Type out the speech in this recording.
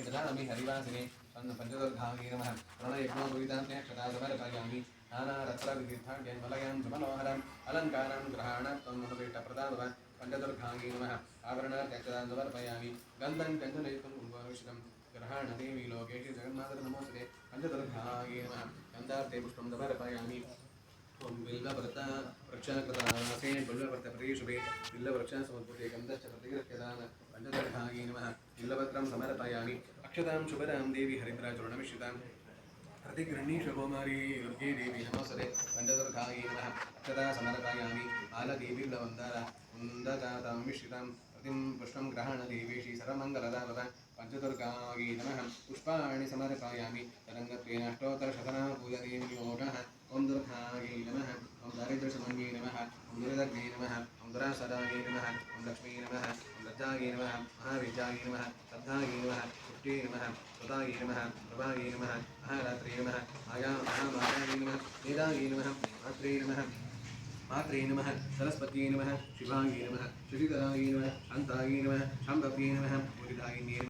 ददामि हरिवासिने पंचदुर्गायै नमः प्रणयज्ञोपवीतान्ते क्षतासमर्पयामि नानारत्नविदीर्थाढ्यं वलयं सुमनोहरम् अलङ्कारं ग्रहाणात् त्वं मम पीठप्रदानव पंचदुर्गायै नमः आवरणात्यक्षतां समर्पयामि गन्धं चन्दनयुक्तं कुङ्कुममिश्रितं ग्रहाणदेवी लोकेशि जगन्मातः नमोऽस्तुते पंचदुर्गायै नमः गन्धार्थे पुष्पं समर्पयामि ओम बिल्वव्रत वृक्षकृतानासे बिल्वव्रतप्रियशुभे बिल्ववृक्षसमुद्भूते गन्धश्च प्रतिगृह्यदान पंचदुर्गायै नमः बिल्वपत्रं समर्पयामि अक्षतां शुभदां देवी हरिद्राचूर्णमिश्रितां प्रतिगृह्णीष कौमारी दुर्गे देवी नमोऽस्तुते पंचदुर्गायै नमः अक्षता समर्पयामि आलदेवीर्लवन्दार कुन्दजातां मिश्रितां प्रतिं पुष्पं ग्रहणदेवीशी सर्वमङ्गलदावत पंचदुर्गायै नमः पुष्पाणि समर्पयामि तरङ्गत्वेन अष्टोत्तरशतनां पूजनीं योगः ओम दुर्गायै नमः ओम दारिद्र्यशमन्यै नमः ओम दुरितज्ञै नमः ओम दुरासदायै नमः ओम लक्ष्मी नमः ओम लज्जायै नमः महाविद्यायै नमः श्रद्धायै नमः पुष्ट्यै नमः सुतायै नमः प्रभायै नमः महारात्रै नमः महामायायै नमः वेदायै नमः मात्रै नमः मात्रे नमः सरस्वत्यै नमः शिवायै नमः शशिधरायै नमः शान्तायै नमः शाम्भव्यै नमः मुदितायै नमः